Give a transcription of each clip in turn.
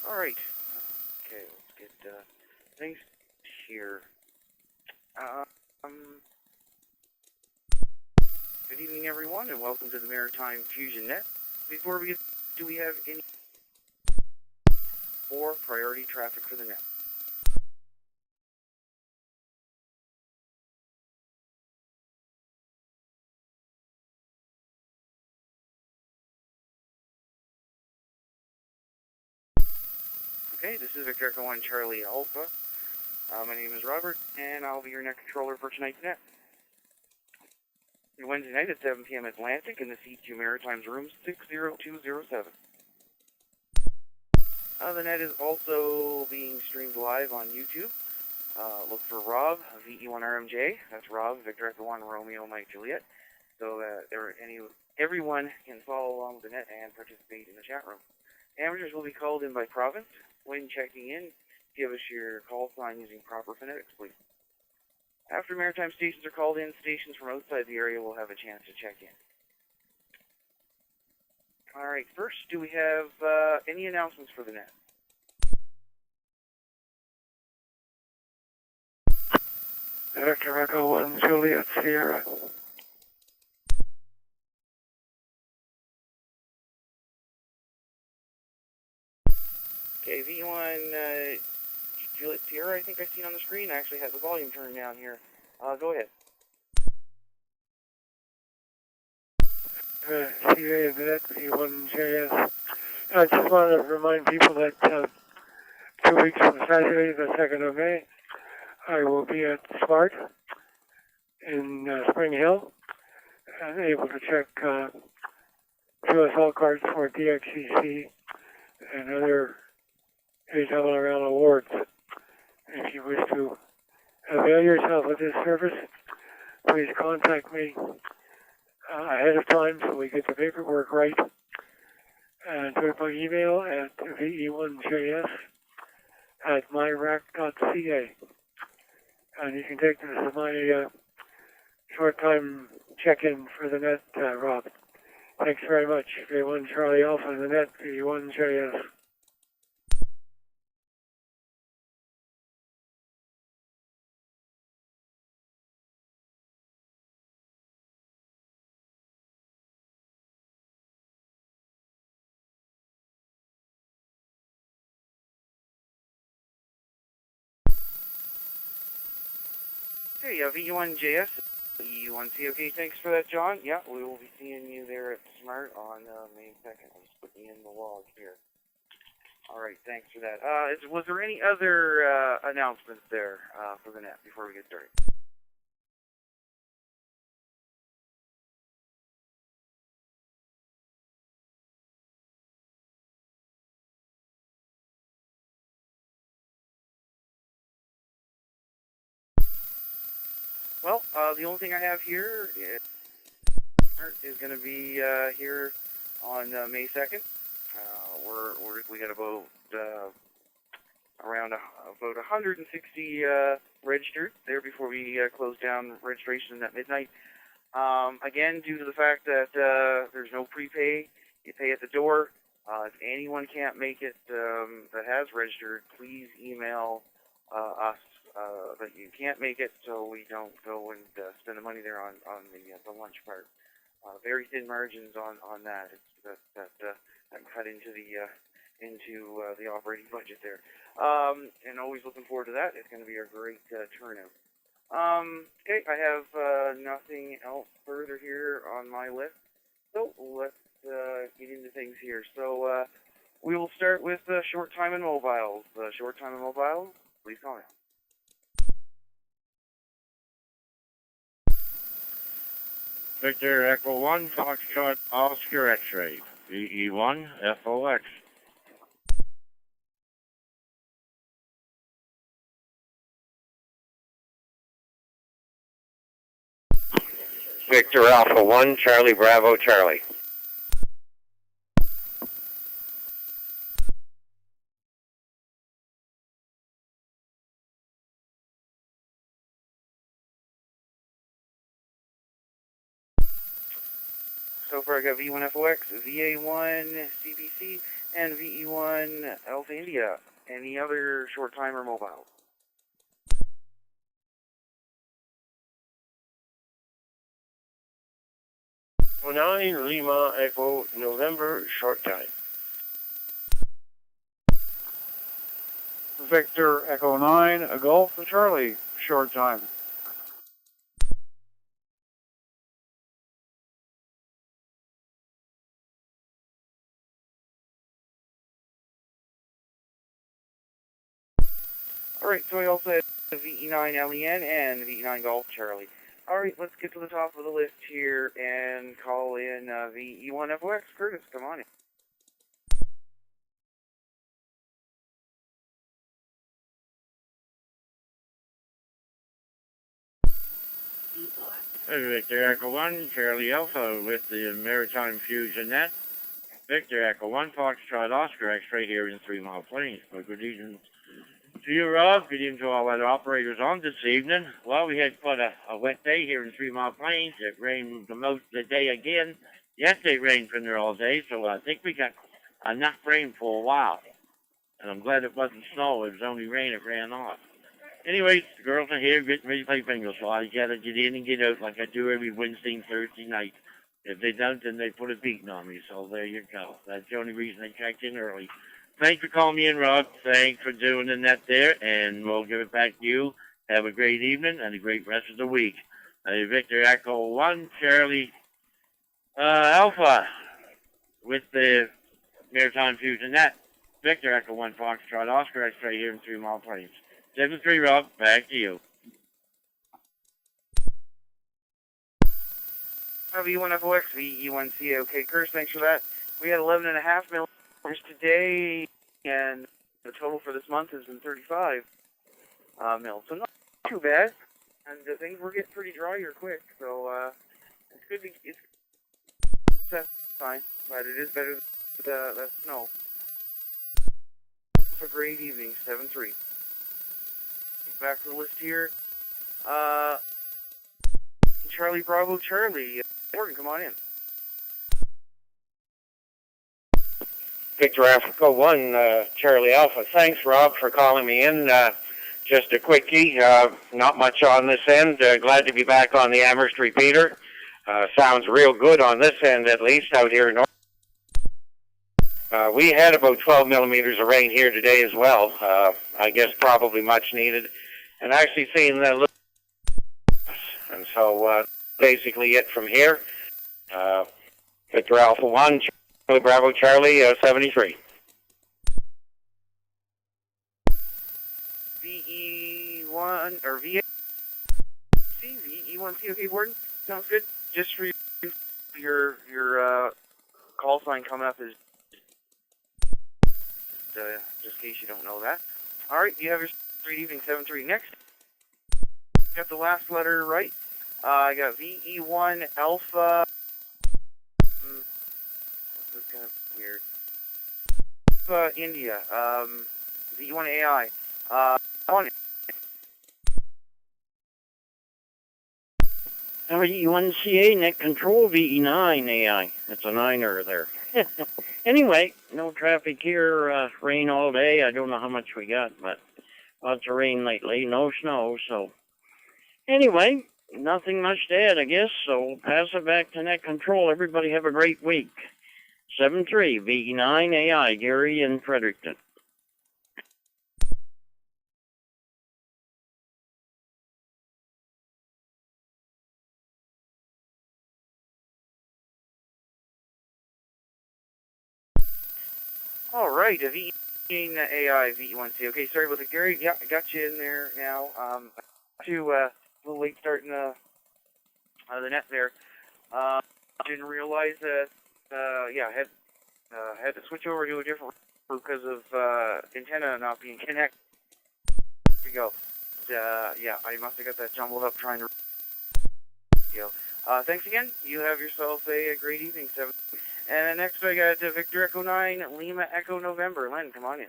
Alright. Okay, let's get things here. Um, good evening, everyone, and welcome to the Maritime Fusion Net. Before we get, do we have any more priority traffic for the net? Okay, this is Victor Echo 1 Charlie Alpha. My name is Robert, and I'll be your net controller for tonight's net. Wednesday night at 7 p.m. Atlantic in the C2 Maritime's room 60207. The net is also being streamed live on YouTube. Look for Rob, VE1RMJ. That's Rob, Victor Echo 1 Romeo Mike Juliet. So that everyone can follow along with the net and participate in the chat room. Amateurs will be called in by province. When checking in, give us your call sign using proper phonetics, please. After maritime stations are called in, stations from outside the area will have a chance to check in. All right, first, do we have any announcements for the net? Victor Echo 1 Juliet Sierra. Okay, V1 Juliet Sierra, I think I've seen on the screen. I actually have the volume turned down here. Go ahead. CA of the net, V1JS. I just wanted to remind people that 2 weeks from Saturday, the 2nd of May, I will be at SMART in Spring Hill and able to check QSL cards for DXCC and other ARRL awards. If you wish to avail yourself of this service, please contact me ahead of time so we get the paperwork right. And do it by email at ve1js@myrack.ca. And you can take this as my short time check-in for the net, Rob. Thanks very much. V1 Charlie Alpha in the net, V1JS. Hey, VE1JS, VE1C. Okay, thanks for that, John. Yeah, we will be seeing you there at SMART on May 2nd. I'm just putting in the log here. All right, thanks for that. Was there any other announcements there for the net before we get started? Well, the only thing I have here is going to be here on May 2nd. We got about around about 160 registered there before we close down registration at midnight. Again, due to the fact that there's no prepay, you pay at the door. If anyone can't make it that has registered, please email us that you can't make it, so we don't go and spend the money there on the lunch part. Very thin margins on that. It's that cut into the operating budget there. And always looking forward to that. It's going to be a great turnout. Okay, I have nothing else further here on my list. So let's get into things here. So we will start with short time and mobiles. Short time and mobiles, please comment. Victor Echo 1 Foxtrot Oscar X-ray, VE1 FOX. Victor Alpha 1 Charlie Bravo Charlie. So far I got V1 FOX, VA1 CBC, and VE1 Alpha India. Any other short time or mobile? Nine Lima Echo November short time. Victor Echo 9, Golf Charlie, short time. Alright, so we also had the VE9 LEN and VE9 Golf Charlie. Alright, let's get to the top of the list here and call in VE1 FOX. Curtis, come on in. Victor Echo 1, Charlie Alpha with the Maritime Fusion Net. Victor Echo 1, Foxtrot Oscar X-ray here in 3 Mile Plains. Well, good evening to you, Rob. Good evening to all other operators on this evening. Well, we had quite a wet day here in 3 Mile Plains. It rained the most of the day again. Yesterday rained from there all day, so I think we got enough rain for a while. And I'm glad it wasn't snow. It was only rain. It ran off. Anyways, the girls are here getting ready to play bingo, so I gotta get in and get out like I do every Wednesday and Thursday night. If they don't, then they put a beating on me, so there you go. That's the only reason I checked in early. Thanks for calling me in, Rob. Thanks for doing the net there, and we'll give it back to you. Have a great evening and a great rest of the week. Victor Echo 1, Charlie Alpha with the Maritime Fusion Net. Victor Echo 1, Foxtrot Oscar X-ray here in 3 Mile Plains. 7-3, Rob. Back to you. V1 FOX, VE1 CA. Okay, Curtis, thanks for that. We had 11.5 millimeters today, and the total for this month has been 35 mil. So not too bad. And things were getting pretty dry here quick, so it's good. That's fine, but it is better than the snow. Have a great evening, 7-3. Back to the list here. Charlie Bravo Charlie. Morgan, come on in. Victor Africa 1, Charlie Alpha. Thanks, Rob, for calling me in. Just a quickie. Not much on this end. Glad to be back on the Amherst repeater. Sounds real good on this end, at least, out here in North. We had about 12 millimeters of rain here today as well. I guess probably much needed. And actually seeing the little... And so basically it from here. Victor Alpha 1, Charlie Bravo Charlie, 73. VE1 or VA. VE1C. Okay, Warden. Sounds good. Just for your call sign coming up is just in case you don't know that. All right, you have your great evening, 7-3. Next, got the last letter right. I got VE1 Alpha. This is kind of weird. Alpha India. VE1 AI. On it. VE1CA net control VE9 AI. It's a 9er there. Anyway, no traffic here. Rain all day. I don't know how much we got, but lots of rain lately. No snow, so anyway, nothing much to add, I guess. So we'll pass it back to net control. Everybody have a great week. 7-3 VE9 AI. Gary in Fredericton. All right, a VE9 AI VE1C. Okay, sorry about the Gary. Yeah, I got you in there now. A little late starting the net there. Didn't realize that. Yeah, had to switch over to a different route because of antenna not being connected. Here we go. Yeah, I must have got that jumbled up trying to. Thanks again. You have yourself a great evening, 7. And next I got Victor Echo 9, Lima Echo November. Len, come on in.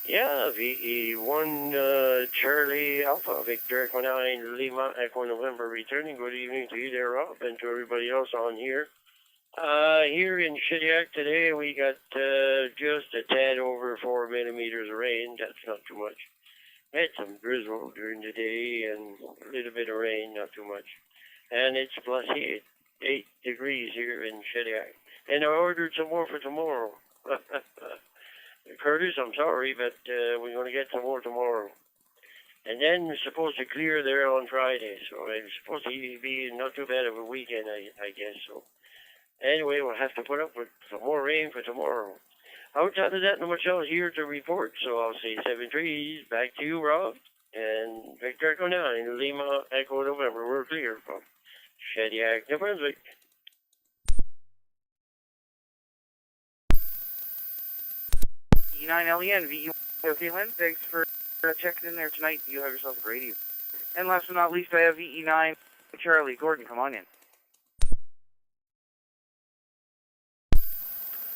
Yeah, VE1 Charlie Alpha, Victor Echo 9, Lima Echo November returning. Good evening to you there, Rob, and to everybody else on here. Here in Shediac today, we got just a tad over 4 millimeters of rain. That's not too much. Had some drizzle during the day and a little bit of rain, not too much. And it's plus 8 degrees here in Shediac. And I ordered some more for tomorrow. Curtis, I'm sorry, but we're going to get some more tomorrow. And then we're supposed to clear there on Friday, so it's supposed to be not too bad of a weekend, I guess. So anyway, we'll have to put up with some more rain for tomorrow. Outside of that, not much else here to report, so I'll say 7-3, back to you, Rob, and Victor Echo 9, Lima Echo November, we're clear from Shediac, New Brunswick. E9LEN, VE1, Lynn, thanks for checking in there tonight. You have yourself a great evening. And last but not least, I have VE9 Charlie. Gordon, come on in.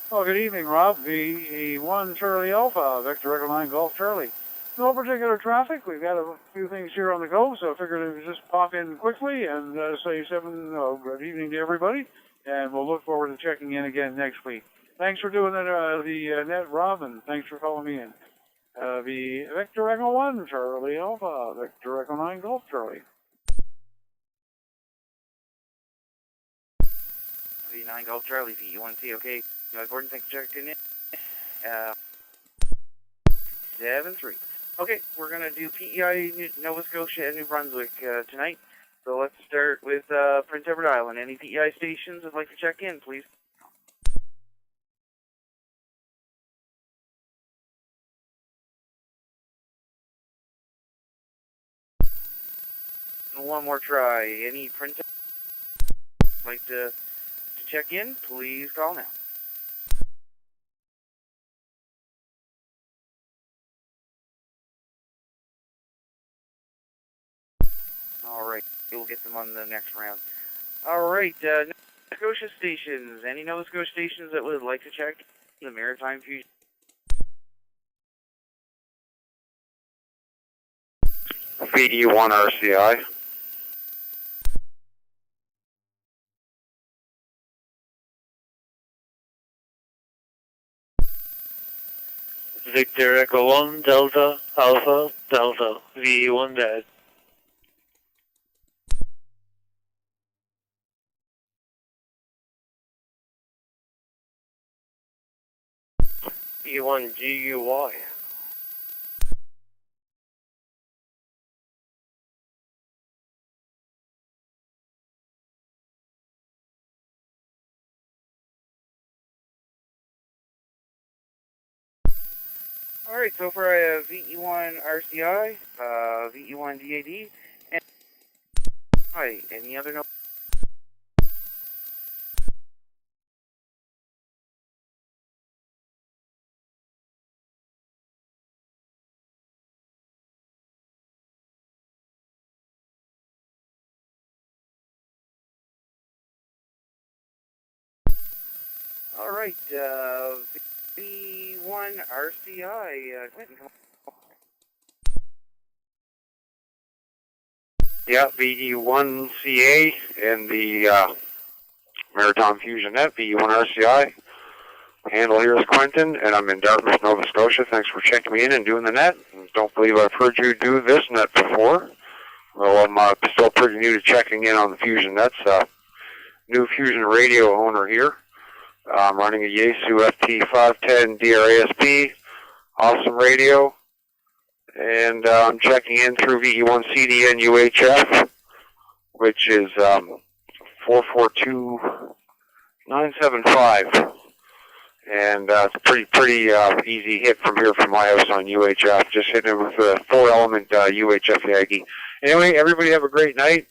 Well, good evening, Rob. VE1 Charlie Alpha, Victor Echo 9 Golf Charlie. No particular traffic. We've got a few things here on the go, so I figured we'd just pop in quickly and say good evening to everybody, and we'll look forward to checking in again next week. Thanks for doing the net, Rob, and thanks for calling me in. The Victor Echo 1 Charlie Alpha, Victor Echo 9 Golf Charlie. V9 Golf Charlie, VE1C, okay. Gordon, thanks for checking in. 7-3. Okay, we're going to do PEI Nova Scotia and New Brunswick tonight. So let's start with Prince Edward Island. Any PEI stations would like to check in, please? One more try. Any Prince Edward like to check in? Please call now. All right, we'll get them on the next round. All right, Nova Scotia stations. Any Nova Scotia stations that would like to check the Maritime Fusion? VE1 RCI. Victor Echo 1 Delta Alpha Delta VE1 Dad. VE1 GUY. All right, so far I have VE1 RCI, VE1 DAD, and hi, any other no? All right, VE1 RCI, Clinton, come on. Yeah, VE1 CA and the Maritime Fusion Net, VE1 RCI. Handle here is Quentin, and I'm in Dartmouth, Nova Scotia. Thanks for checking me in and doing the net. Don't believe I've heard you do this net before. Well, I'm still pretty new to checking in on the Fusion nets. New Fusion radio owner here. I'm running a Yaesu FT510 DRASP. Awesome radio. And I'm checking in through VE1 CDN UHF, which is 442975. And it's a pretty easy hit from here from my house on UHF. Just hitting it with a 4-element UHF Yagi. Anyway, everybody have a great night.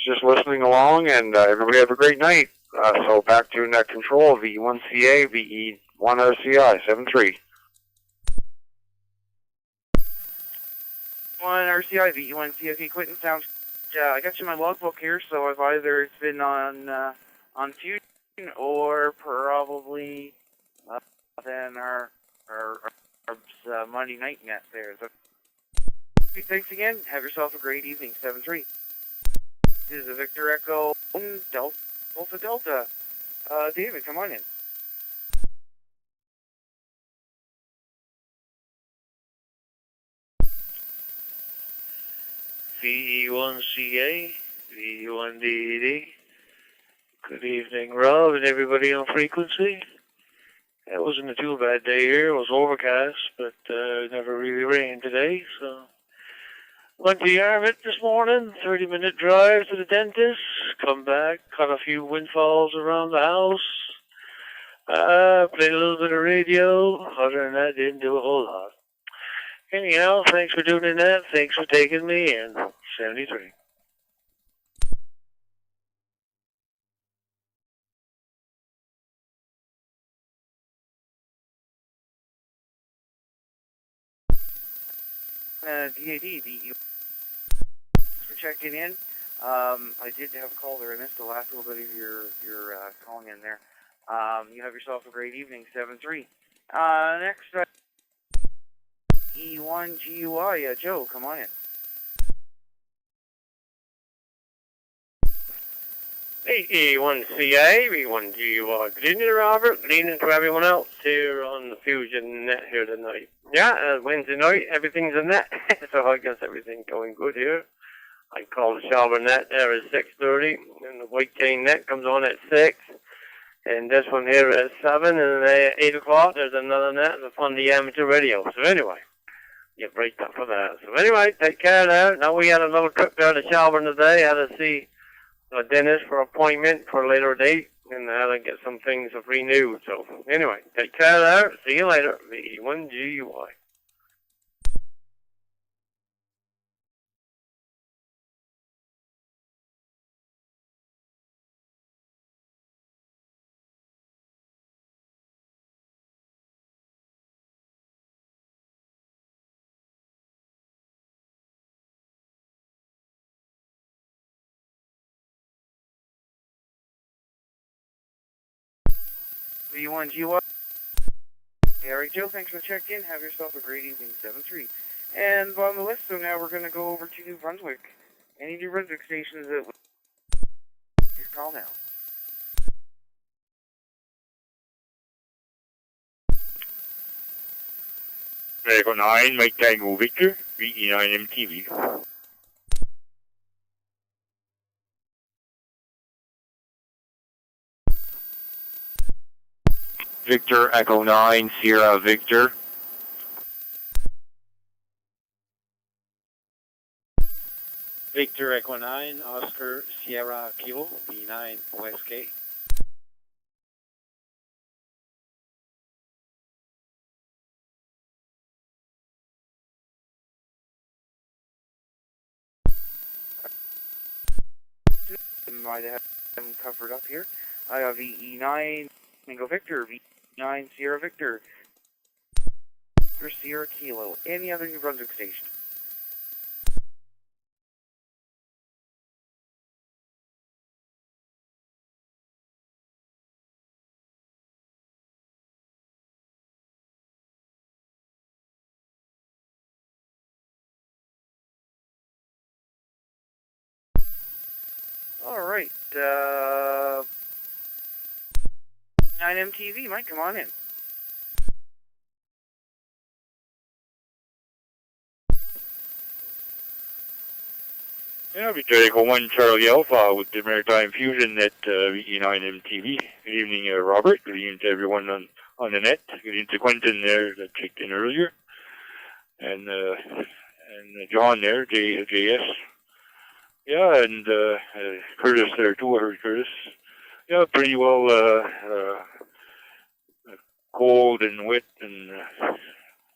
Just listening along, and everybody have a great night. So back to net control, VE1CA, VE1RCI, 7-3. VE1 RCI, VE1 CFE, Quentin, sounds. I got you in my logbook here, so I've either it's been on Fusion or probably then our Monday night net there. So, thanks again. Have yourself a great evening. 7-3. This is a Victor Echo Delta Delta. David, come on in. VE1CA, VE1DED. Good evening, Rob, and everybody on frequency. It wasn't a too bad day here. It was overcast, but it never really rained today, so... Went to Yarmouth this morning, 30-minute drive to the dentist, come back, caught a few windfalls around the house, played a little bit of radio. Other than that, didn't do a whole lot. Anyhow, thanks for doing that. Thanks for taking me in. 73. DAD, thanks for checking in. I did have a call there. I missed the last little bit of your calling in there. You have yourself a great evening. 7-3. Next, E1GUI. Joe, come on in. Hey, E1CA, V1GUI. Good evening, Robert. Good evening to everyone else here on the Fusion Net here tonight. Yeah, Wednesday night, everything's a net, so I guess everything's going good here. I call the Shelburne net there at 6:30, and the White Cane net comes on at 6. And this one here at 7, and at 8 o'clock there's another net that's on the amateur radio. So anyway, you break up for that. So anyway, take care now. Now we had a little trip down to Shelburne today. Had to see a dentist for appointment for a later date, and I had to get some things renewed. So anyway, take care now. See you later. V1GUI. V1GUI. Hey, all right, Joe, thanks for checking in. Have yourself a great evening. 7-3. And on the list, so now we're going to go over to New Brunswick. Any New Brunswick stations that your call now. Echo 9, Mike Tango Victor, VE9 MTV. Victor Echo 9, Sierra Victor. Victor Echo 9, Oscar Sierra Kilo, V9 OSK. Might have them covered up here. I have VE9 Tango Victor, VE9 Sierra Victor, for Sierra Kilo. Any other New Brunswick station? All right. 9MTV, Mike, come on in. Yeah, Victor Echo 1, Charlie Alpha with the Maritime Fusion Net VE9 MTV. Good evening, Robert. Good evening to everyone on the net. Good evening to Quentin there that checked in earlier. And John there, JS. Yeah, and Curtis there too. I heard Curtis. Yeah, pretty well cold and wet and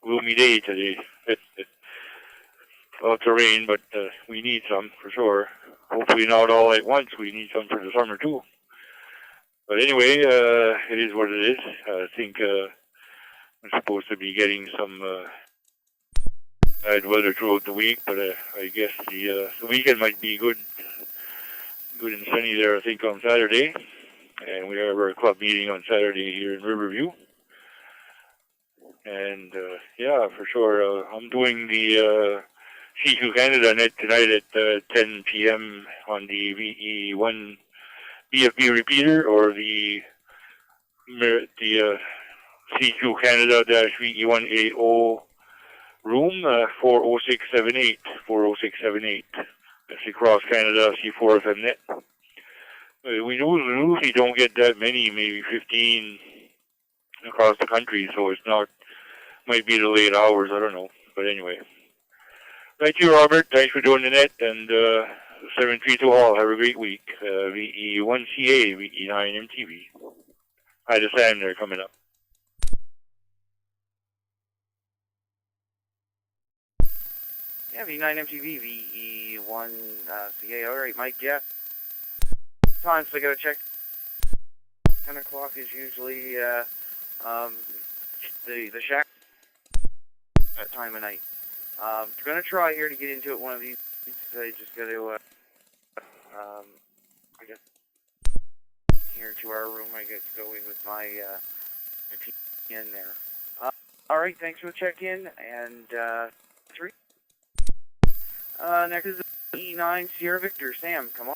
gloomy day today. Lots of rain, but we need some for sure. Hopefully not all at once. We need some for the summer too. But anyway, it is what it is. I think we're supposed to be getting some bad weather throughout the week, but I guess the weekend might be good and sunny there, I think, on Saturday. And we have our club meeting on Saturday here in Riverview. And yeah, for sure. I'm doing the C2 Canada net tonight at 10 p.m. on the VE1 BFB repeater, or the C2 Canada VE1AO room 40678. 40678. That's across Canada C4FM net. We usually don't get that many, maybe 15 across the country, so it's not, might be the late hours, I don't know. But anyway. Thank you, Robert. Thanks for doing the net, and 732 all. Have a great week. VE1CA, VE9MTV. Hi to Sam there coming up. Yeah, V9MTV, VE1CA. All right, Mike, yeah. Times I gotta check. 10 o'clock is usually the shack at time of night. Gonna try here to get into it one of these. I just gotta, I guess, here to our room. I get to go in with my PN there. All right, thanks for the check-in, and 3. Next is E9 Sierra Victor. Sam, come on.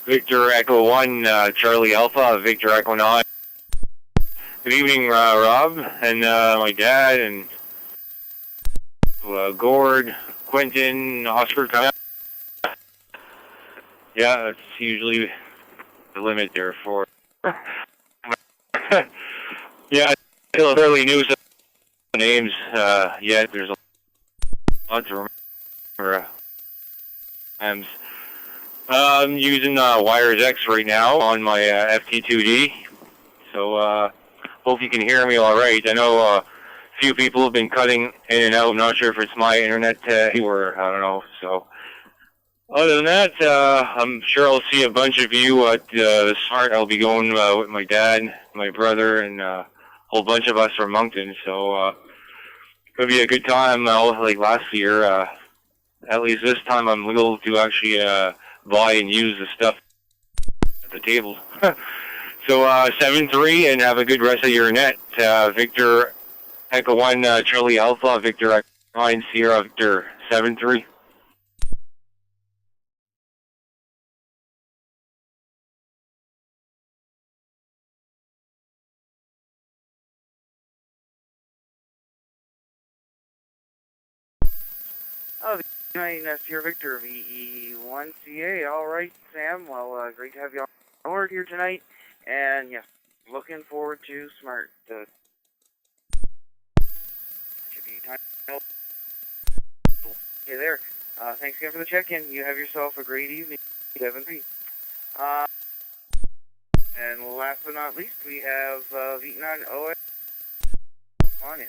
Victor Echo 1, Charlie Alpha, Victor Echo 9. Good evening, Rob, and my dad, and Gord, Quentin, Oscar. Yeah, that's usually the limit there for. Yeah, still fairly new names yet. There's a lot to remember. I'm using Wires X right now on my FT2D, so hope you can hear me all right. I know a few people have been cutting in and out. I'm not sure if it's my internet or I don't know. So other than that, I'm sure I'll see a bunch of you at the start. I'll be going with my dad, my brother, and a whole bunch of us from Moncton. So it'll be a good time. Like last year, at least this time I'm able to actually buy and use the stuff at the table. So 7-3, and have a good rest of your net. Victor Echo 1, Charlie Alpha, Victor Echo 9, Sierra Victor 7-3. Oh, V9 Sierra Victor, VE1CA. All right, Sam. Well, great to have you on board here tonight. And, yes, looking forward to Smart. Should be time. Okay, there. Thanks again for the check-in. You have yourself a great evening. 7-3. And last but not least, we have V9 OS on in.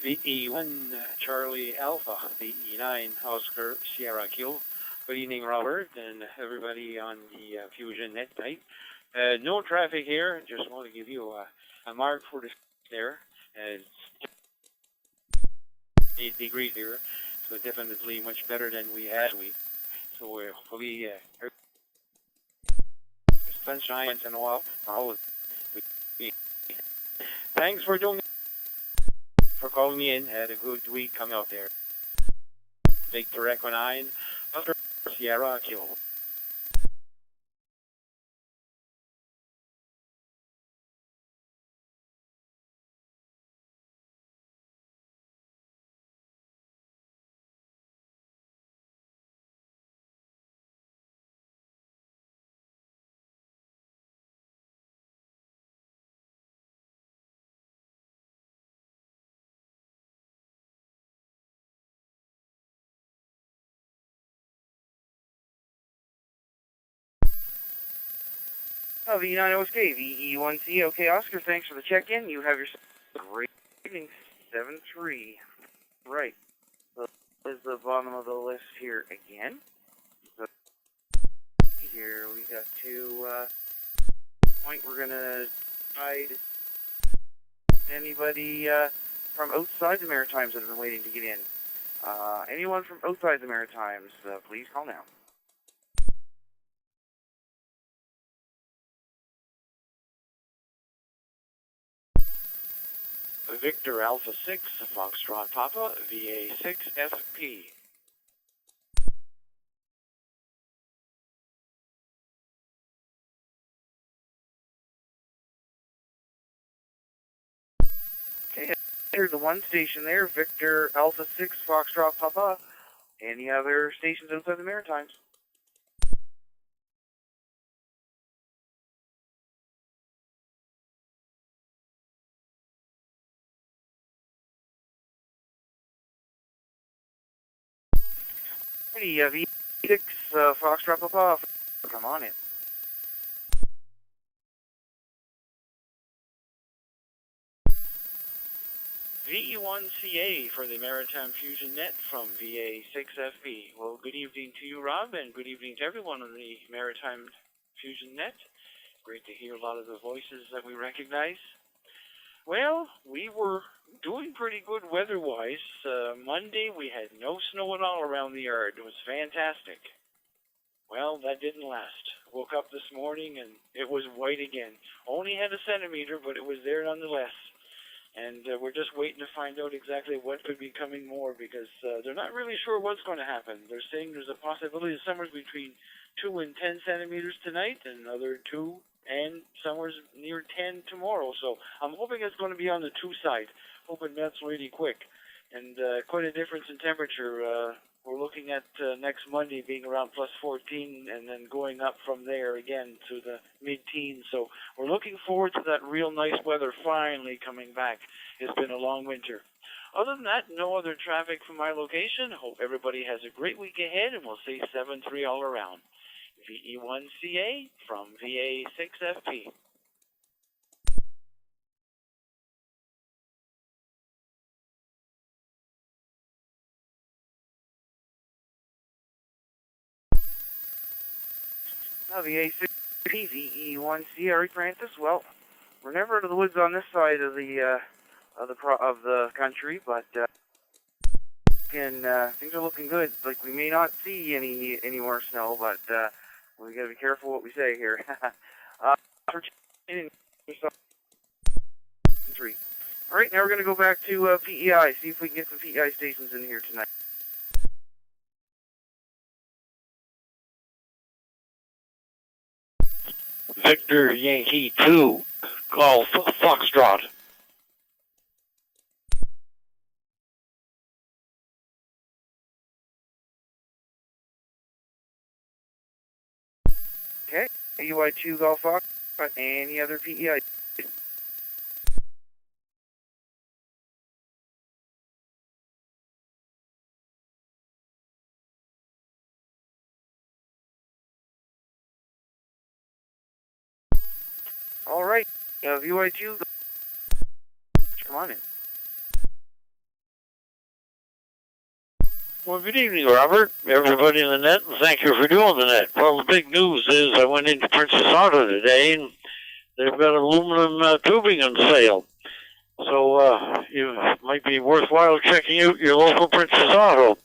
VE1 Charlie Alpha, VE9 Oscar Sierra Kilo. Good evening, Robert, and everybody on the Fusion Net night. No traffic here. Just want to give you a mark for the there. It's 8 degrees here, so definitely much better than we had last week. So hopefully, sunshine once in a while. Thanks for doing. For calling me in. Had a good week coming out there. Victor Echo 9, Oscar Sierra Kilo. Oh, V9 OSK, VE1C. Okay, Oscar, thanks for the check-in. You have yourself a great evening. 7-3. Right. So, is the bottom of the list here again. So, here we got to point. We're going to try anybody from outside the Maritimes that have been waiting to get in. Anyone from outside the Maritimes, please call now. Victor Alpha 6, Foxtrot Papa, VA 6FP. Okay, here's the one station there, Victor Alpha 6, Foxtrot Papa. Any other stations outside the Maritimes? Hey, V6, Foxtrot Papa, come on in. VE1CA for the Maritime Fusion Net from VA 6FB. Well, good evening to you, Rob, and good evening to everyone on the Maritime Fusion Net. Great to hear a lot of the voices that we recognize. Well, we were doing pretty good weather-wise. Monday, we had no snow at all around the yard. It was fantastic. Well, that didn't last. Woke up this morning, and it was white again. Only had a centimeter, but it was there nonetheless. And we're just waiting to find out exactly what could be coming more, because they're not really sure what's going to happen. They're saying there's a possibility of somewhere between 2 and 10 centimeters tonight, and another 2 and somewhere near 10 tomorrow. So I'm hoping it's going to be on the 2 side. Hoping that's really quick. And quite a difference in temperature. We're looking at next Monday being around plus 14 and then going up from there again to the mid-teens. So we're looking forward to that real nice weather finally coming back. It's been a long winter. Other than that, no other traffic from my location. Hope everybody has a great week ahead, and we'll say 7-3 all around. VE1CA from VA 6FP. Now, VA 6FP, VE1CA, Eric Francis. Well, we're never out of the woods on this side of the country, but things are looking good. Like, we may not see any more snow, but we got to be careful what we say here. Three. All right, now we're going to go back to PEI. See if we can get some PEI stations in here tonight. Victor Yankee 2, Golf Foxtrot. Okay, UI2 Golf Fox. Any other PEI? All right, UI2. Come on in. Well, good evening, Robert, everybody in the net, and thank you for doing the net. Well, the big news is I went into Princess Auto today, and they've got aluminum tubing on sale. So you might be worthwhile checking out your local Princess Auto.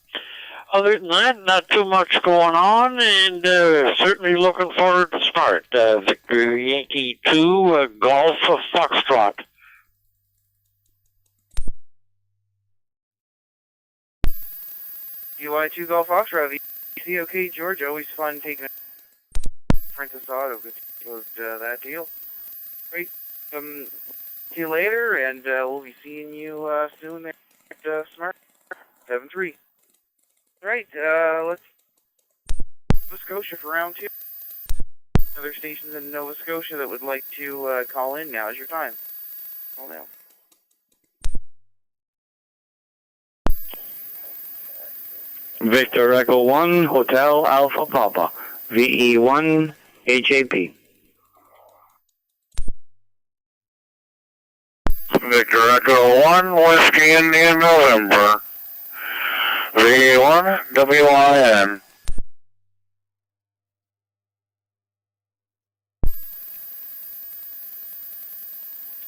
Other than that, not too much going on, and certainly looking forward to start. Victor Yankee 2, Golf Foxtrot. UI2 Golf Foxtrot. Okay, George, always fun taking a Princess Auto. Good about that deal. Great. See you later, and we'll be seeing you soon there at Smart 7-3. Right, let's Nova Scotia for round 2. Other stations in Nova Scotia that would like to call in. Now is your time. Call now. Victor Echo 1, Hotel Alpha Papa, VE1 HAP. Victor Echo 1, Whiskey Indian November, VE1 WIN.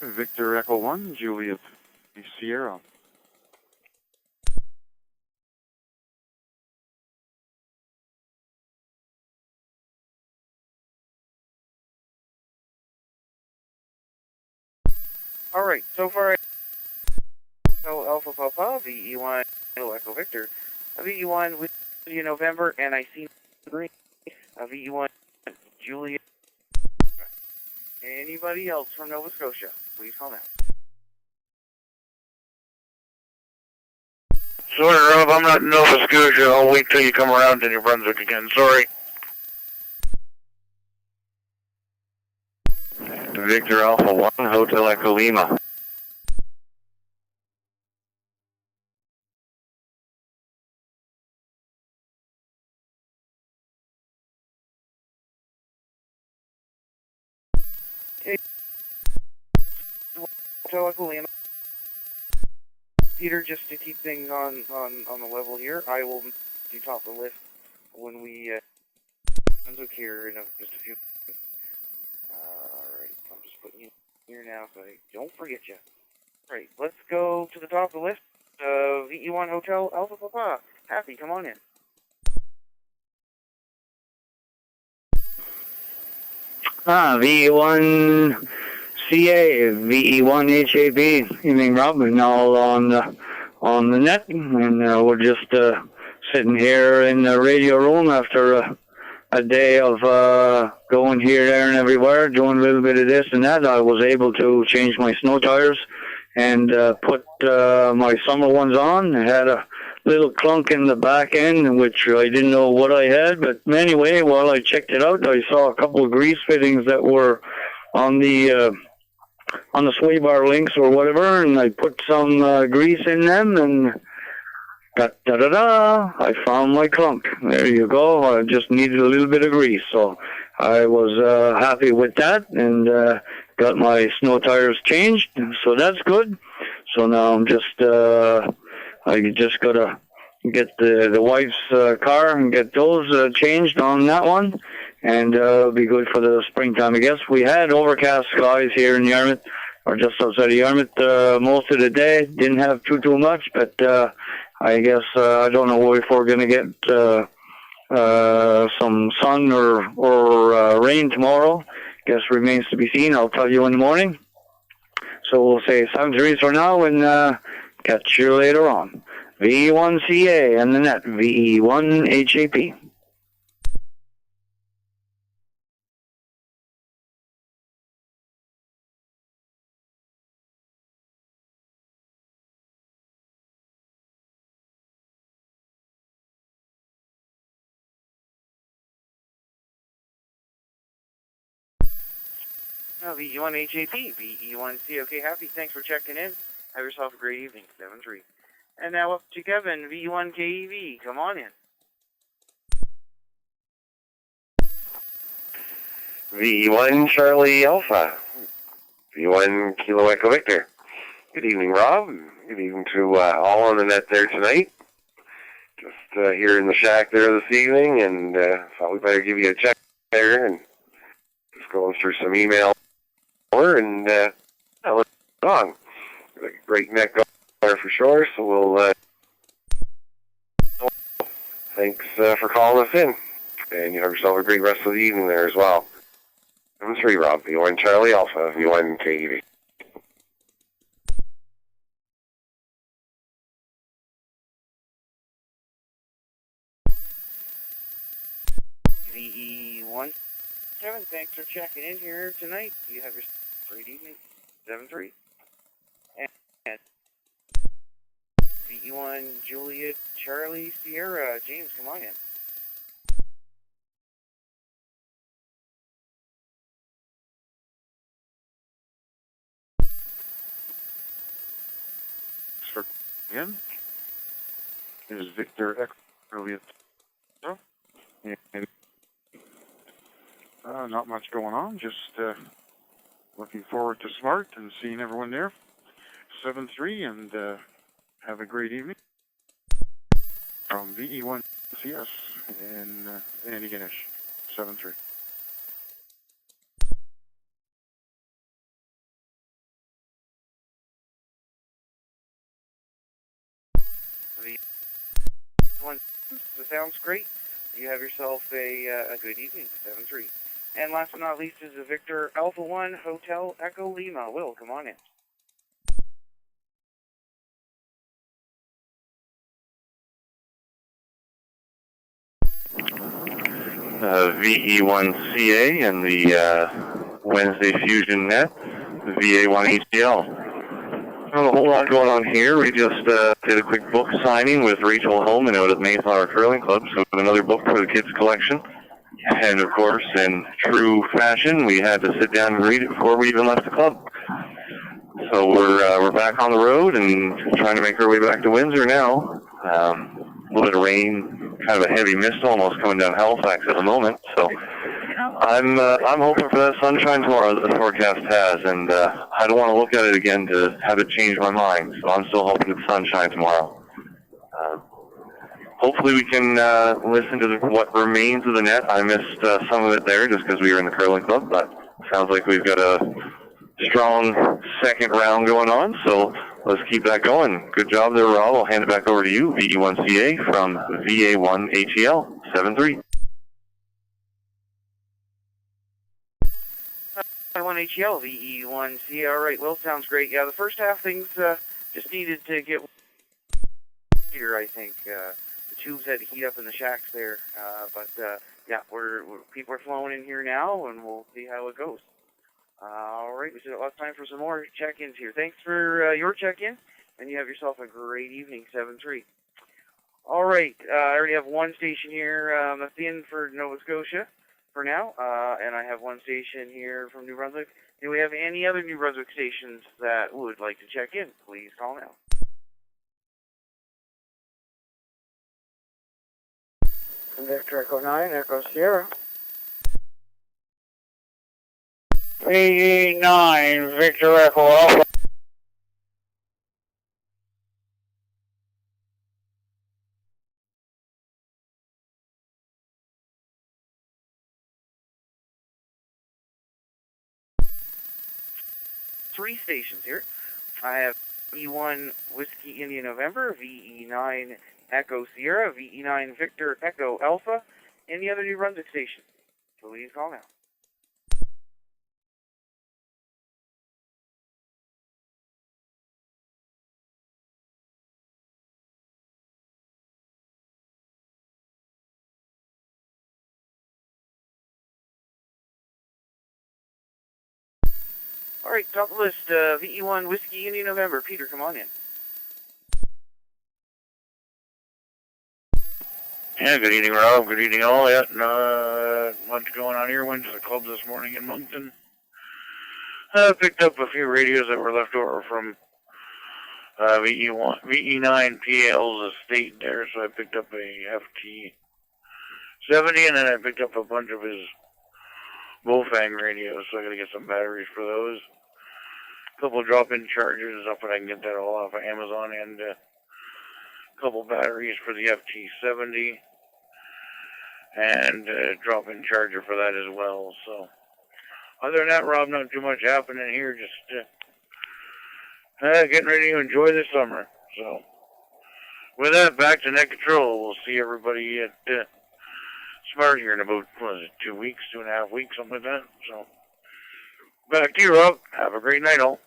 Victor Echo 1, Juliet Sierra. All right, so far, so Alpha Papa, VE1, Echo Victor, VE1 with you November, and I see green, VE1, Julia. Anybody else from Nova Scotia, please call now. Sorry, Rob, I'm not in Nova Scotia. I'll wait till you come around to New Brunswick again. Sorry. Victor Alpha 1, Hotel Echo Lima. Hotel Echo Lima. Peter, just to keep things on the level here, I will be top of the list when we look here in just a few. Alright, I'm just putting you here now so I don't forget you. Alright, let's go to the top of the list. VE1 Hotel Alpha Papa. Happy, come on in. VE1 CA, VE1 HAB, evening Rob, and all on the net, and we're just sitting here in the radio room after a day of going here, there, and everywhere, doing a little bit of this and that. I was able to change my snow tires and put my summer ones on. I had a little clunk in the back end, which I didn't know what I had, but anyway, while I checked it out, I saw a couple of grease fittings that were on the sway bar links or whatever, and I put some grease in them, and da-da-da-da, I found my clunk. There you go. I just needed a little bit of grease, so I was happy with that, and got my snow tires changed, so that's good. So now I'm just, I just gotta get the wife's car and get those changed on that one, and it'll be good for the springtime, I guess. We had overcast skies here in Yarmouth, or just outside of Yarmouth, most of the day. Didn't have too much, but I guess I don't know if we're going to get some sun or rain tomorrow. Guess remains to be seen. I'll tell you in the morning. So we'll say 7 degrees for now, and catch you later on. VE1CA and the net, VE1HAP. VE1 HAP, VE1C. Okay, Happy, thanks for checking in. Have yourself a great evening, 7-3. And now up to Kevin, VE1 KEV. Come on in. VE1 Charlie Alpha. VE1 Kilo Echo Victor. Good evening, Rob. Good evening to all on the net there tonight. Just here in the shack there this evening, and thought we better give you a check there, and just going through some email and let's go on. Got a great net there for sure, so we'll thanks for calling us in, and you have yourself a great rest of the evening there as well. 7-3, Rob. VE1 Charlie Alpha, VE1 KEV. VE1 7, thanks for checking in here tonight. You have your great evening, 7-3. And VE1 Juliet Charlie Sierra. James, come on in. Again, this is Victor Earlier. And not much going on, just looking forward to Smart and seeing everyone there. 7-3, and have a great evening. From VE1 CS and Andy Ganesh, 7-3. One, that sounds great. You have yourself a good evening, 7-3. And last but not least is a Victor Alpha 1 Hotel Echo Lima. Will, come on in. VE1CA and the Wednesday Fusion Net, VA1 ATL. Not a whole lot going on here. We just did a quick book signing with Rachel Holman out at Mayflower Curling Club, so another book for the kids' collection. And of course, in true fashion, we had to sit down and read it before we even left the club. So we're back on the road and trying to make our way back to Windsor now. A little bit of rain, kind of a heavy mist almost coming down Halifax at the moment. So I'm hoping for that sunshine tomorrow that the forecast has, and I don't want to look at it again to have it change my mind. So I'm still hoping it's sunshine tomorrow. Hopefully we can listen to what remains of the net. I missed some of it there just because we were in the curling club, but sounds like we've got a strong second round going on, so let's keep that going. Good job there, Rob. I'll hand it back over to you, VE1CA from VA1ATL 73. VA1ATL, VE1CA. All right, well, sounds great. Yeah, the first half things just needed to get here, I think. The tubes had to heat up in the shacks there, but yeah, people are flowing in here now, and we'll see how it goes. All right, we still got lots of time for some more check-ins here. Thanks for your check-in, and you have yourself a great evening, 7-3. All right, I already have one station here that's in for Nova Scotia for now, and I have one station here from New Brunswick. Do we have any other New Brunswick stations that would like to check in? Please call now. Victor Echo 9, Echo Sierra. VE9, Victor Echo Alpha. Three stations here. I have VE1 Whiskey India November, VE9 Echo Sierra, VE9 Victor Echo Alpha. Any other New Brunswick station? Please call now. All right, top of the list, VE1 Whiskey India November. Peter, come on in. Yeah, good evening, Rob. Good evening, all. Yeah, much going on here. Went to the club this morning in Moncton. Picked up a few radios that were left over from VE9 PL's estate there, so I picked up a FT70, and then I picked up a bunch of his Wolfang radios, so I gotta get some batteries for those. A couple of drop-in chargers up, and I can get that all off of Amazon, and a couple batteries for the FT70, and a drop-in charger for that as well. So, other than that, Rob, not too much happening here. Just getting ready to enjoy the summer. So, with that, back to net control. We'll see everybody at Smart here in about 2 weeks, 2.5 weeks, something like that. So, back to you, Rob. Have a great night, all.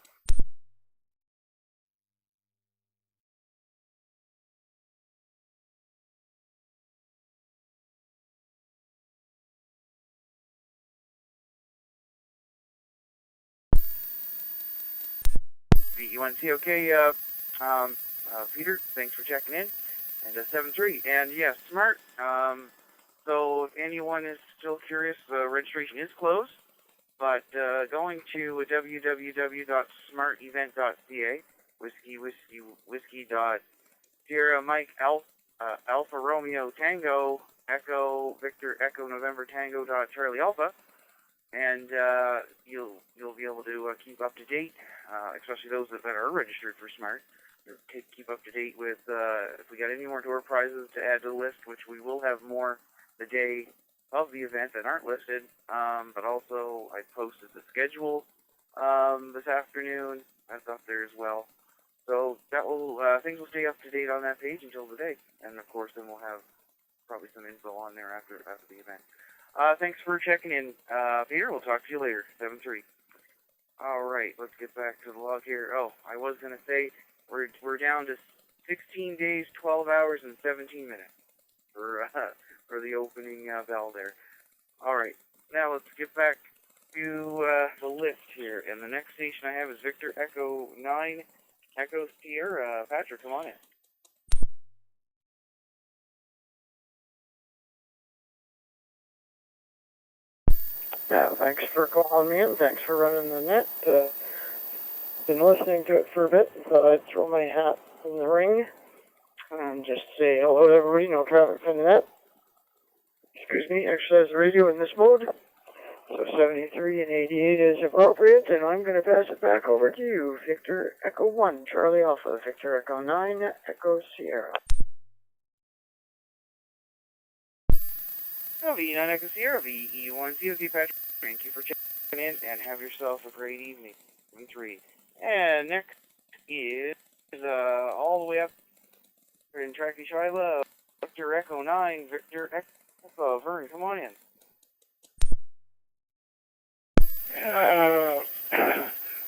VE1C, okay, Peter, thanks for checking in. And 7-3. And yes, Smart. So if anyone is still curious, the registration is closed. But going to www.smartevent.ca, whiskey dot Sierra Mike Alpha Romeo Tango Echo Victor Echo November Tango dot Charlie Alpha, and you'll be able to keep up to date, especially those that are registered for Smart. Keep up to date with if we got any more door prizes to add to the list, which we will have more the day of the event that aren't listed. But also I posted the schedule this afternoon. That's up there as well. So that will things will stay up to date on that page until the day, and of course then we'll have probably some info on there after the event. Thanks for checking in, Peter. We'll talk to you later. 7-3. All right, let's get back to the log here. Oh, I was gonna say we're down to 16 days, 12 hours, and 17 minutes for the opening bell there. Alright, now let's get back to the list here. And the next station I have is Victor Echo 9, Echo Sierra. Patrick, come on in. Yeah, thanks for calling me in. Thanks for running the net. Been listening to it for a bit, thought I'd throw my hat in the ring and just say hello to everybody. No traffic from the net. Excuse me, exercise the radio in this mode. So 73 and 88 is appropriate, and I'm going to pass it back over to you, Victor Echo 1, Charlie Alpha, Victor Echo 9, Echo Sierra. V9 Echo Sierra, VE1 COK Patrick. Thank you for checking in, and have yourself a great evening. 3. And next is all the way up in Tracky Shiloh, Victor Echo 9, Victor Echo Vern, come on in.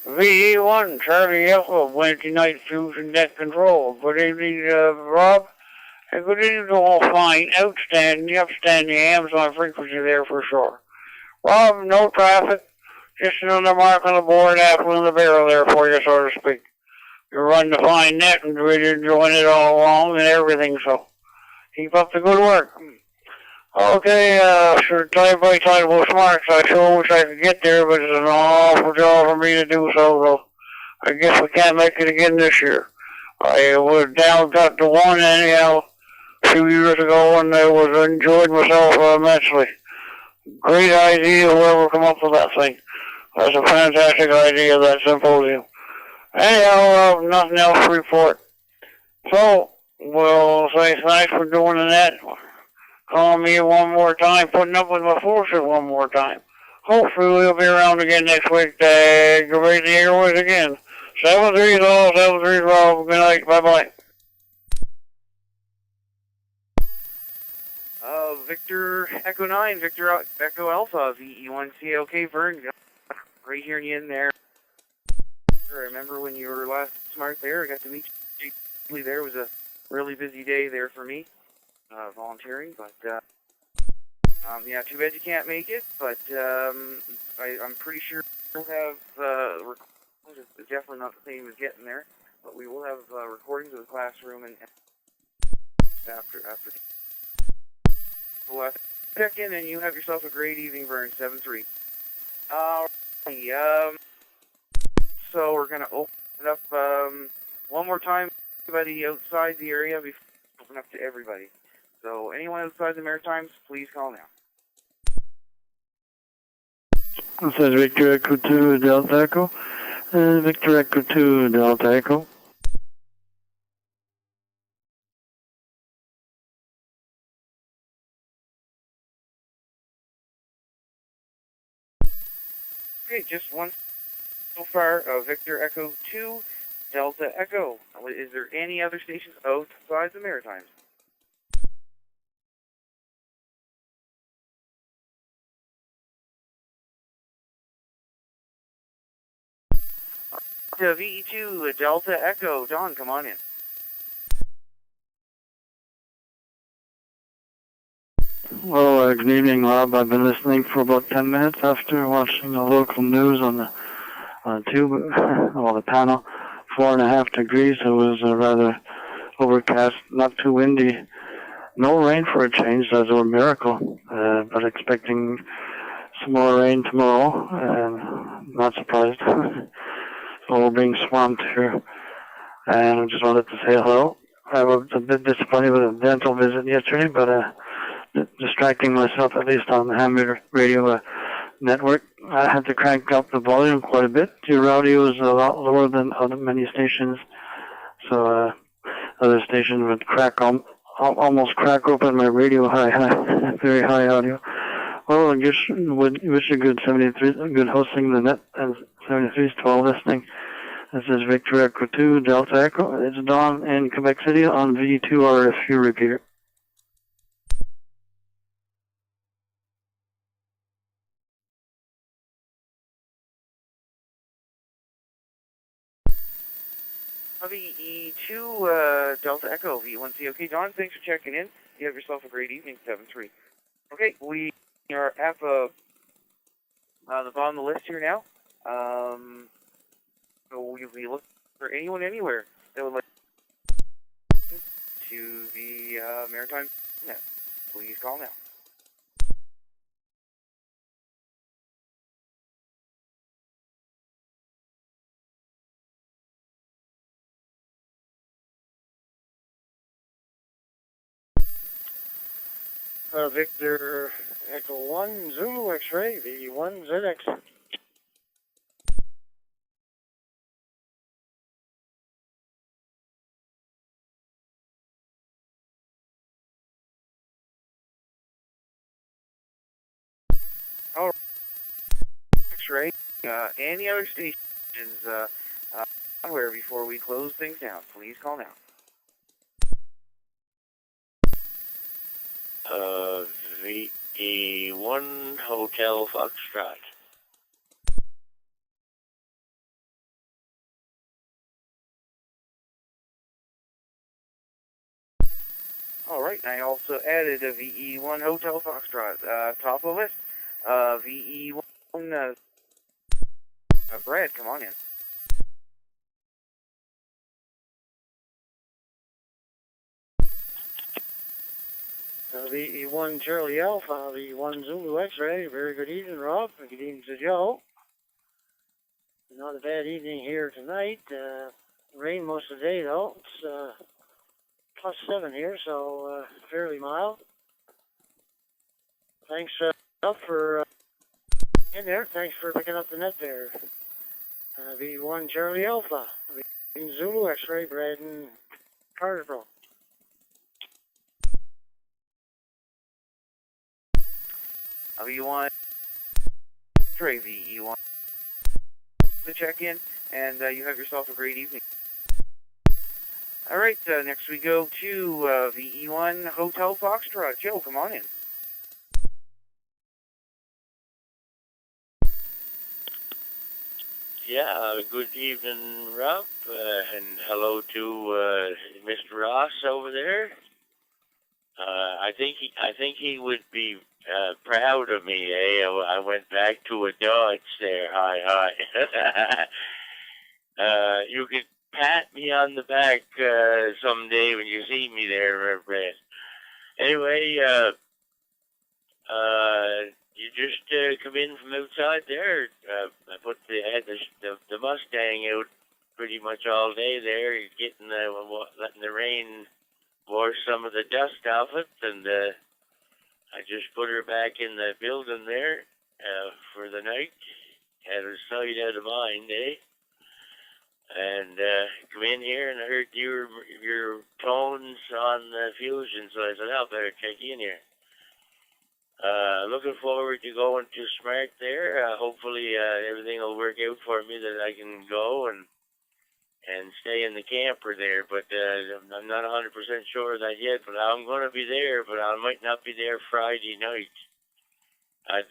VE1, Charlie Alpha, Wednesday Night Fusion Net Control. Good evening, Rob. And good evening to all fine, outstanding, upstanding hams on frequency there for sure. Rob, no traffic. Just another mark on the board, apple in the barrel there for you, so to speak. You're running a fine net and really enjoying it all along and everything, so keep up the good work. Okay, sure, time-by-time smarts. I sure wish I could get there, but it's an awful job for me to do so, though. I guess we can't make it again this year. I was down got to one anyhow a few years ago, and I was enjoyed myself immensely. Great idea, whoever come up with that thing. That's a fantastic idea, that symposium. Anyhow, nothing else to report. So, we'll say thanks for doing that. Calling me one more time, putting up with my bullshit one more time. Hopefully we'll be around again next week to aggravate the airways again. 7-3 all, 7-3 all. Good night, bye-bye. Victor Echo 9, Victor Echo Alpha, VE1 COK Vern, right hearing you in there. I remember when you were last smart there, I got to meet you there. It was a really busy day there for me, volunteering, but yeah, too bad you can't make it, but I'm pretty sure we'll have recordings. It's definitely not the same as getting there, but we will have recordings of the classroom and after. We'll check in, and you have yourself a great evening, Vern. 7-3. So we're gonna open it up one more time. Everybody outside the area before we open up to everybody. So anyone outside the Maritimes, please call now. This is Victor Echo 2 Delta Echo. Victor Echo 2 Delta Echo. Okay, just one so far. Victor Echo 2 Delta Echo. Is there any other stations outside the Maritimes? VE2 Delta Echo. Don, come on in. Well, good evening, Rob. I've been listening for about 10 minutes after watching the local news on the tube, well, the panel. 4.5 degrees. It was rather overcast, not too windy. No rain for a change. That's a miracle. But expecting some more rain tomorrow, and not surprised. So we're being swamped here. And I just wanted to say hello. I was a bit disappointed with a dental visit yesterday, but distracting myself at least on the ham radio network. I had to crank up the volume quite a bit. Your audio is a lot lower than other many stations, so other stations would almost crack open my radio high, very high audio. Well, I guess wish you good 73, good hosting the net, and 73's 12 listening. This is Victor Echo 2 Delta Echo. It's Don in Quebec City on V2 RFU repeater. VE2 Delta Echo, V1C. Okay, Don, thanks for checking in. You have yourself a great evening, 7-3. Okay, we are at the bottom of the list here now. So we'll be looking for anyone anywhere that would like to the Maritime Net. Please call now. Victor Echo 1 Zulu X-ray, V1ZX. X-ray. Any other stations somewhere before we close things down? Please call now. VE1 Hotel Foxtrot. All right, I also added a VE1 Hotel Foxtrot, top of the list. VE1, Brad, come on in. VE1 Charlie Alpha, V1 Zulu X-ray. Very good evening, Rob. Good evening to Joe. Not a bad evening here tonight. Rain most of the day, though. It's +7 here, so fairly mild. Thanks for in there. Thanks for picking up the net there. V1 Charlie Alpha, V1 Zulu X-ray, Brad and Carterbro. VE1 X-ray, VE1 to check in, and you have yourself a great evening. All right, next we go to VE1 Hotel Foxtrot. Joe, come on in. Yeah, good evening, Rob, and hello to Mr. Ross over there. I think he would be proud of me. Eh? I went back to a Dodge there. Hi. You could pat me on the back someday when you see me there, Brad. Anyway, you just come in from outside there. I had the Mustang out pretty much all day there, getting letting the rain wash some of the dust off it, and I just put her back in the building there for the night. Had her sight out of mind, eh? And come in here and I heard your tones on the Fusion, so I said, I better check in here. Looking forward to going to Smart there. Hopefully everything will work out for me that I can go and stay in the camper there. But I'm not 100% sure of that yet. But I'm going to be there, but I might not be there Friday night. I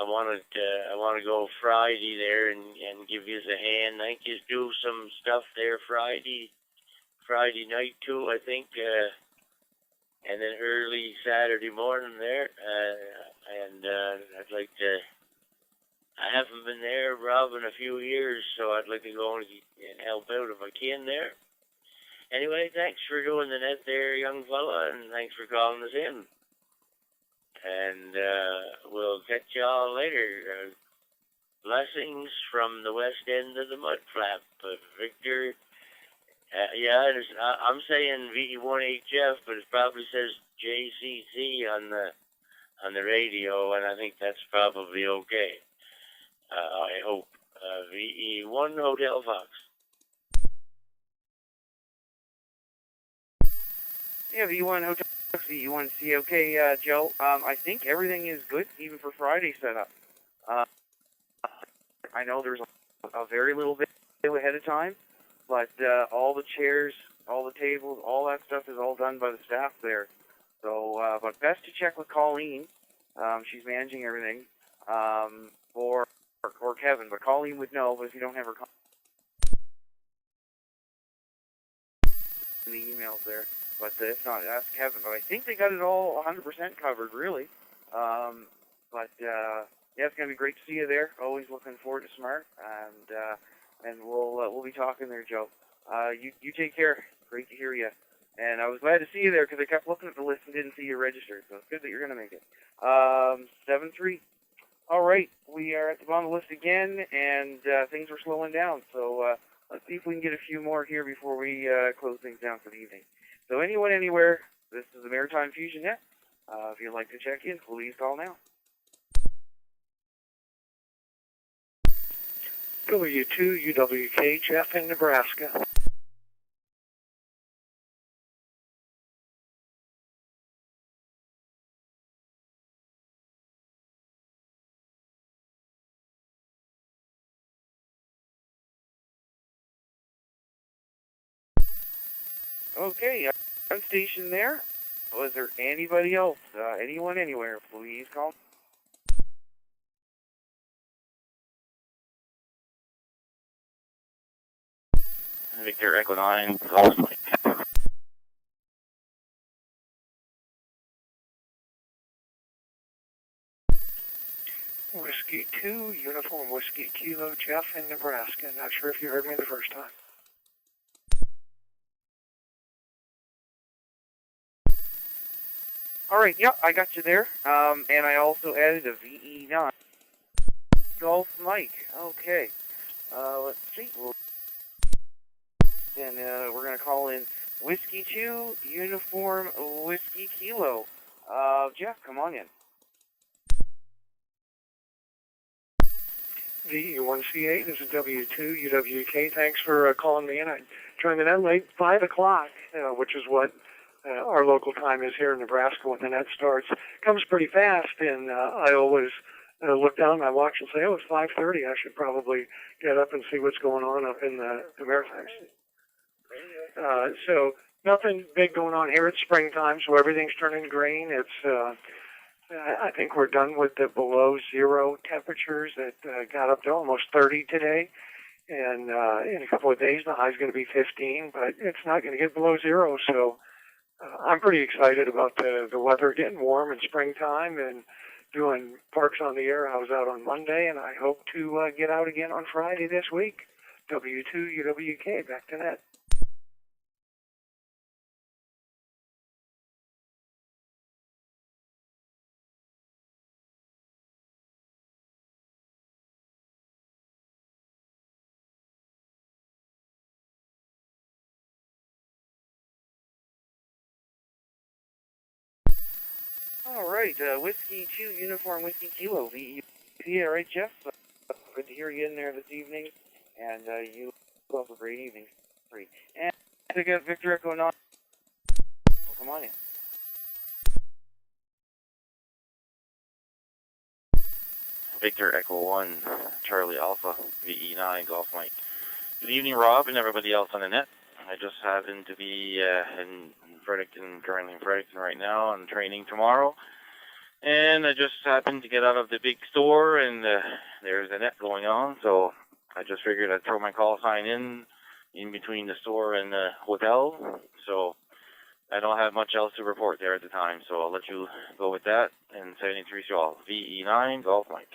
want to go Friday there and give you a hand. I think you do some stuff there Friday night too, I think. And then early Saturday morning there, and I'd like to. I haven't been there, Rob, in a few years, so I'd like to go and help out if I can there. Anyway, thanks for doing the net there, young fella, and thanks for calling us in. And we'll catch y'all later. Blessings from the west end of the mud flap, Victor. Yeah, I'm saying VE1HF, but it probably says JCC on the radio, and I think that's probably okay. I hope. VE1 Hotel Fox. Yeah, VE1 Hotel Fox, VE1 COK, Joe. I think everything is good, even for Friday setup. I know there's a very little bit ahead of time, but all the chairs, all the tables, all that stuff is all done by the staff there. So, but best to check with Colleen. She's managing everything. Or Kevin, but Colleen would know. But if you don't have her in the emails there, but if not, ask Kevin. But I think they got it all 100% covered, really. But yeah, it's gonna be great to see you there. Always looking forward to Smart, and we'll be talking there, Joe. You take care. Great to hear you. And I was glad to see you there because I kept looking at the list and didn't see you registered. So it's good that you're gonna make it. 7-3. All right, we are at the bottom of the list again, and things are slowing down. So let's see if we can get a few more here before we close things down for the evening. So anyone, anywhere, this is the Maritime Fusion Net. If you'd like to check in, please call now. W2 UWK, Jeff in Nebraska. Okay, I'm stationed there. Was there anybody else? Anyone, anywhere? Please call. Victor Echo 9, Golf Mike. Whiskey 2, Uniform Whiskey Kilo, Jeff in Nebraska. Not sure if you heard me the first time. All right, yeah, I got you there. And I also added a VE9. Golf Mike. Okay. Let's see. Then we're going to call in Whiskey 2, Uniform Whiskey Kilo. Jeff, come on in. VE1C8, this is W2 UWK. Thanks for calling me in. I joined the net late, 5 o'clock, which is what our local time is here in Nebraska when the net starts. Comes pretty fast, and I always look down at my watch and say, oh, it's 5:30. I should probably get up and see what's going on up in the Maritimes. So nothing big going on here. It's springtime, so everything's turning green. It's I think we're done with the below zero temperatures that got up to almost 30 today. And in a couple of days, the high's going to be 15, but it's not going to get below zero. So I'm pretty excited about the weather getting warm in springtime and doing Parks on the Air. I was out on Monday, and I hope to get out again on Friday this week. W2 UWK, back to net. All right, Whiskey 2, Uniform Whiskey Kilo, VE. Yeah, right, Jeff? Good to hear you in there this evening, and you have a great evening. And to get Victor Echo 9, come on in. Victor Echo 1, Charlie Alpha, VE9, Golf Mike. Good evening, Rob, and everybody else on the net. I just happen to be in Fredericton, currently in Fredericton right now, and training tomorrow. And I just happened to get out of the big store, and there's a net going on, so I just figured I'd throw my call sign in between the store and the hotel. So I don't have much else to report there at the time, so I'll let you go with that. And 73 to all. VE9, Golf Mike.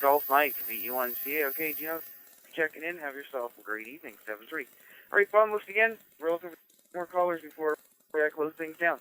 Golf Mike, VE1CA. Okay, Gino, checking in. Have yourself a great evening. 7-3. All right, bottom list again. We're looking for more callers before we close things down.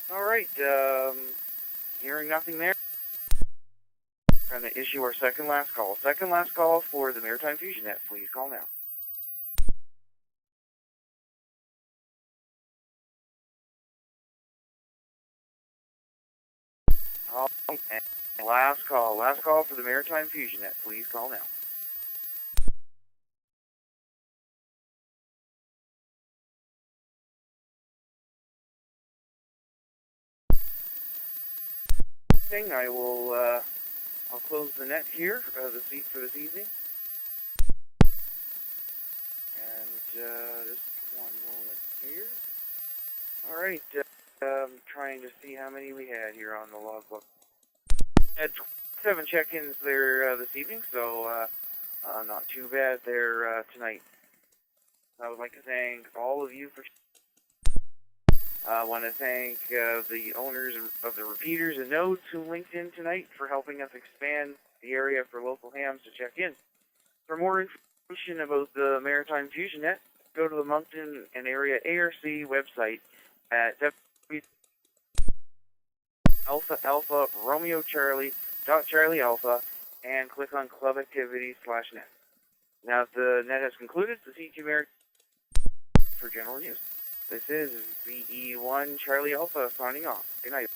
All right, hearing nothing there. We're going to issue our second last call. Second last call for the Maritime Fusion Net. Please call now. And last call for the Maritime Fusion Net. Please call now. I will, I'll close the net here, the seat for this evening. And, just one moment here. Alright, trying to see how many we had here on the logbook. Had 7 check-ins there, this evening, so, not too bad there, tonight. I would like to thank all of you for I want to thank the owners of the repeaters and nodes who linked in tonight for helping us expand the area for local hams to check in. For more information about the Maritime Fusion Net, go to the Moncton and Area ARC website at Alpha Romeo Charlie Alpha and click on Club Activities/net. Now, if the net has concluded, the CQ Maritime for general use. This is VE1 Charlie Alpha signing off. Good night.